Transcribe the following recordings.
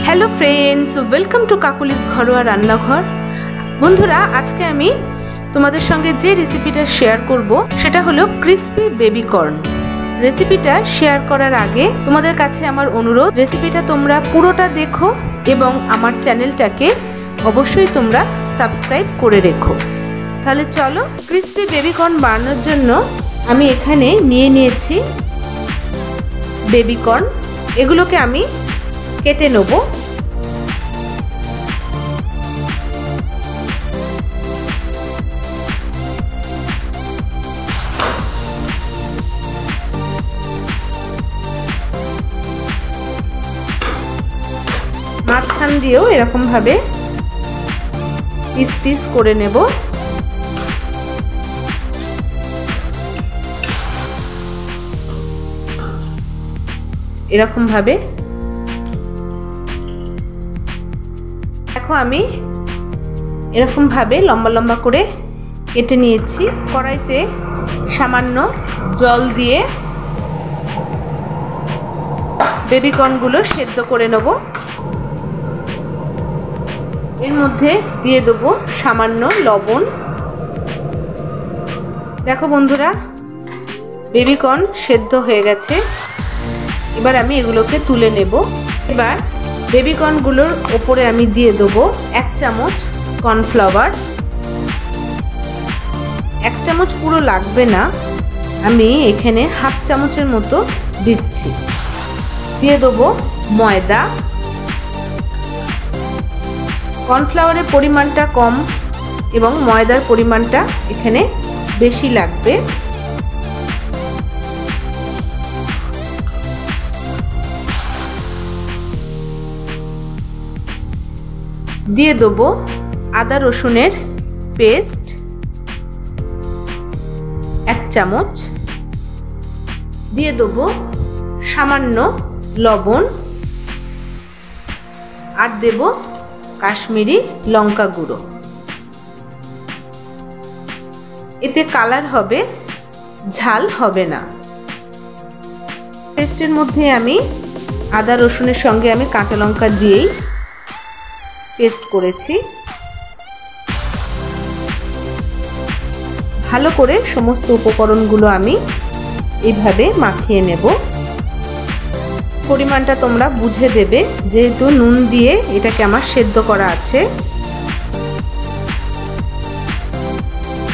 Hello friends, welcome to काकुलिस घरोया रान्नाघर। बंधुरा आज के आमी तुम्हादेर संगे जे रेसिपिटा शेयर करब सेटा हलो क्रिस्पी बेबी कॉर्न। रेसिपिटा शेयर करार आगे तुम्हादेर काछे आमार अनुरोध, रेसिपिटा तोमरा पुरोटा देखो एबं आमार चैनलटाके अवश्यई तोमरा सबस्क्राइब करे रेखो। ताहले चलो क्रिस्पी बेबी कॉर्न बानानोर जन्य आमी एखाने निये नियेछि बेबी कॉर्न। एगुलोके आमी केटे नेब। माঝখান দিয়েও এরকম ভাবে পিস পিস করে নেব। এরকম ভাবে দেখো আমি এরকম ভাবে লম্বা লম্বা করে কেটে নিয়েছি। কড়াইতে সামান্য জল দিয়ে বেবি কর্নগুলো সেদ্ধ করে নেব। এর মধ্যে দিয়ে দেব সামান্য লবণ। দেখো বন্ধুরা, বেবি কর্ন সেদ্ধ হয়ে গেছে। এবার আমি এগুলোকে তুলে নেব। এবার বেবি কর্নগুলোর উপরে আমি দিয়ে দেব 1 চামচ কর্নফ্লাওয়ার। 1 চামচ পুরো লাগবে না, আমি এখানে হাফ চামচের মতো দিচ্ছি। দিয়ে দেব ময়দা। কর্নফ্লাওয়ারের পরিমাণটা কম এবং ময়দার পরিমাণটা এখানে বেশি লাগবে। দিয়ে দেব আদা রসুনের পেস্ট 1 চামচ। দিয়ে দেব সামান্য লবণ আর দেব কাশ্মীরি লঙ্কা গুঁড়ো। এতে কালার হবে, ঝাল হবে না। পেস্টের মধ্যে আমি আদা রসুনের সঙ্গে আমি কাঁচা লঙ্কা দিয়েই পেস্ট করেছি। ভালো করে সমস্ত উপকরণগুলো আমি এইভাবে মাখিয়ে নেব। পরিমাণটা তোমরা বুঝে দেবে, যেহেতু নুন দিয়ে এটাকে আমার সেদ্ধ করা আছে।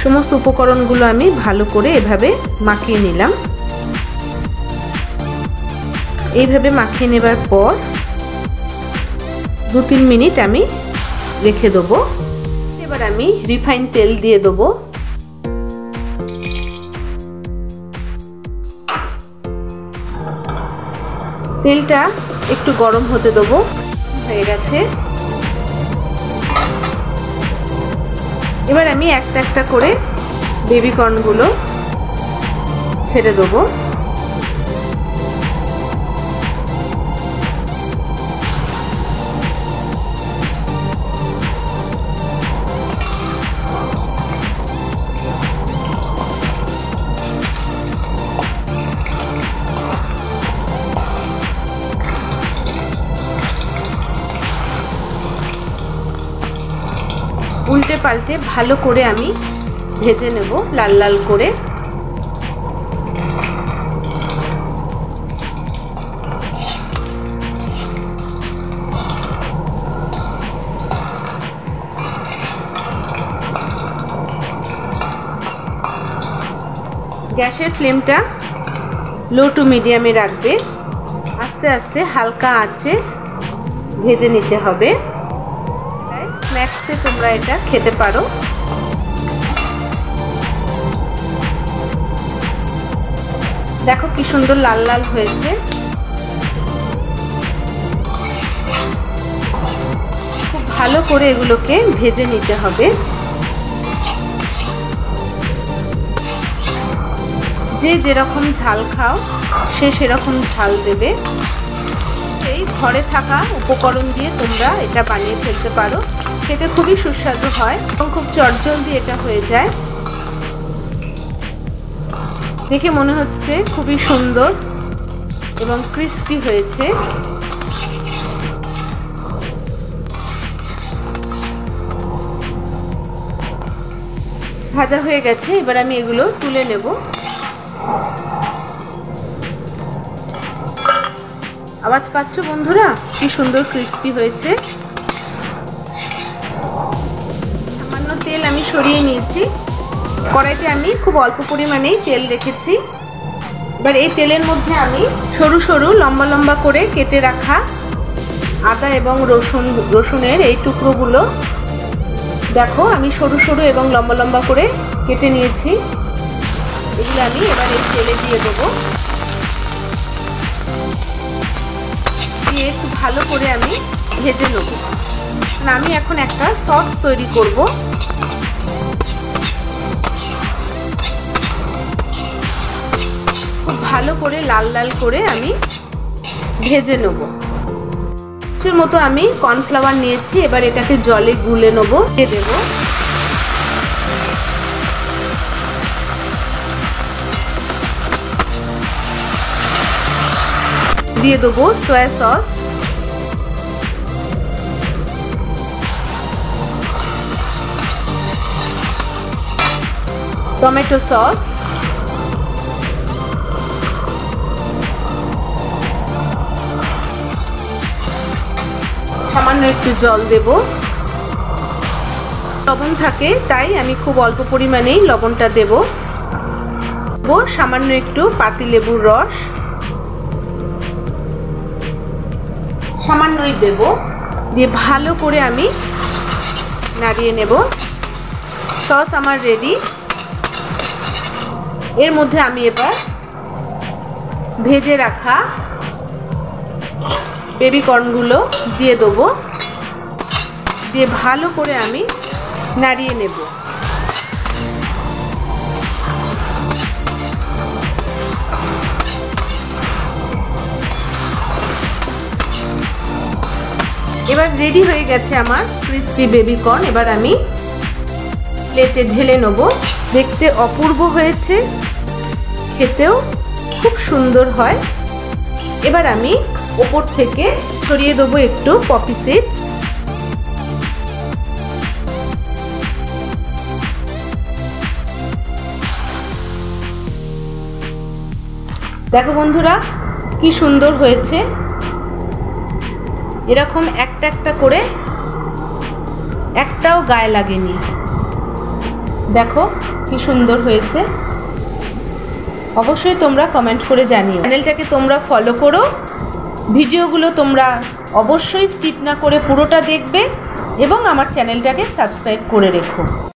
সমস্ত উপকরণগুলো আমি ভালো করে এভাবে মাখিয়ে নিলাম। এইভাবে মাখিয়ে নেবার পর 2-3 মিনিট আমি রেখে দেব। এবার আমি রিফাইন তেল দিয়ে দেব। তেলটা একটু গরম হতে দেব। হয়ে গেছে। এবার আমি একটা একটা করে বেবি কর্নগুলো ছেড়ে দেব। উল্টে পাল্টে ভালো করে আমি ভেজে নেব, লাল লাল করে। গ্যাসের ফ্লেমটা লো টু মিডিয়ামে রাখবে। আস্তে আস্তে হালকা আঁচে ভেজে নিতে হবে। স্ন্যাক্সে তোমরা এটা খেতে পারো। দেখো কি সুন্দর লাল লাল হয়েছে। খুব ভালো করে এগুলোকে ভেজে নিতে হবে। যে যেরকম ঝাল খাও সে সেরকম ঝাল দেবে। এই ঘরে থাকা উপকরণ দিয়ে তোমরা এটা বানিয়ে ফেলতে পারো। খেতে খুবই সুস্বাদু হয় এবং খুব চটজলদি এটা হয়ে যায়। দেখে মনে হচ্ছে খুবই সুন্দর এবং ক্রিস্পি হয়েছে। ভাজা হয়ে গেছে, এবার আমি এগুলো তুলে নেব। আওয়াজ পাচ্ছ বন্ধুরা? কি সুন্দর ক্রিস্পি হয়েছে। সামান্য তেল আমি সরিয়ে নিয়েছি। কড়াইতে আমি খুব অল্প পরিমাণেই তেল রেখেছি। এবার এই তেলের মধ্যে আমি সরু সরু লম্বা লম্বা করে কেটে রাখা আদা এবং রসুনের এই টুকরোগুলো, দেখো আমি সরু সরু এবং লম্বা লম্বা করে কেটে নিয়েছি। এগুলো আমি এবার এই তেলে দিয়ে দেবো। দিয়ে একটু ভালো করে আমি ভেজে নেব। আমি এখন একটা সস তৈরি করব। খুব ভালো করে লাল লাল করে আমি ভেজে নেব। এর মতো আমি কর্নফ্লাওয়ার নিয়েছি, এবার এটাকে জলে গুলে নেব। দিয়ে দেব দিয়ে দেবো সয়া সস, টমেটো সস, সামান্য একটু জল দেব। লবণ থাকে তাই আমি খুব অল্প পরিমাণেই লবণটা দেব। সামান্য একটু পাতিলেবুর রস সামান্যই দেব। দিয়ে ভালো করে আমি নাড়িয়ে নেব। সস আমার রেডি। এর মধ্যে আমি এবার ভেজে রাখা বেবি কর্নগুলো দিয়ে দেবো। দিয়ে ভালো করে আমি নাড়িয়ে নেব। এবার রেডি হয়ে গেছে আমার ক্রিসপি বেবি কর্ন। এবার আমি প্লেটে ঢেলে নেব। দেখতে অপূর্ব হয়েছে, খেতেও খুব সুন্দর হয়। এবার আমি ওপর থেকে ছড়িয়ে দেবো একটু পপি সিডস। দেখো বন্ধুরা কি সুন্দর হয়েছে। এরকম একটা একটা করে একটাও গায়ে লাগেনি। দেখো কি সুন্দর হয়েছে। অবশ্যই তোমরা কমেন্ট করে জানিও। চ্যানেলটাকে তোমরা ফলো করো। ভিডিওগুলো তোমরা অবশ্যই স্কিপ না করে পুরোটা দেখবে এবং আমার চ্যানেলটাকে সাবস্ক্রাইব করে রেখো।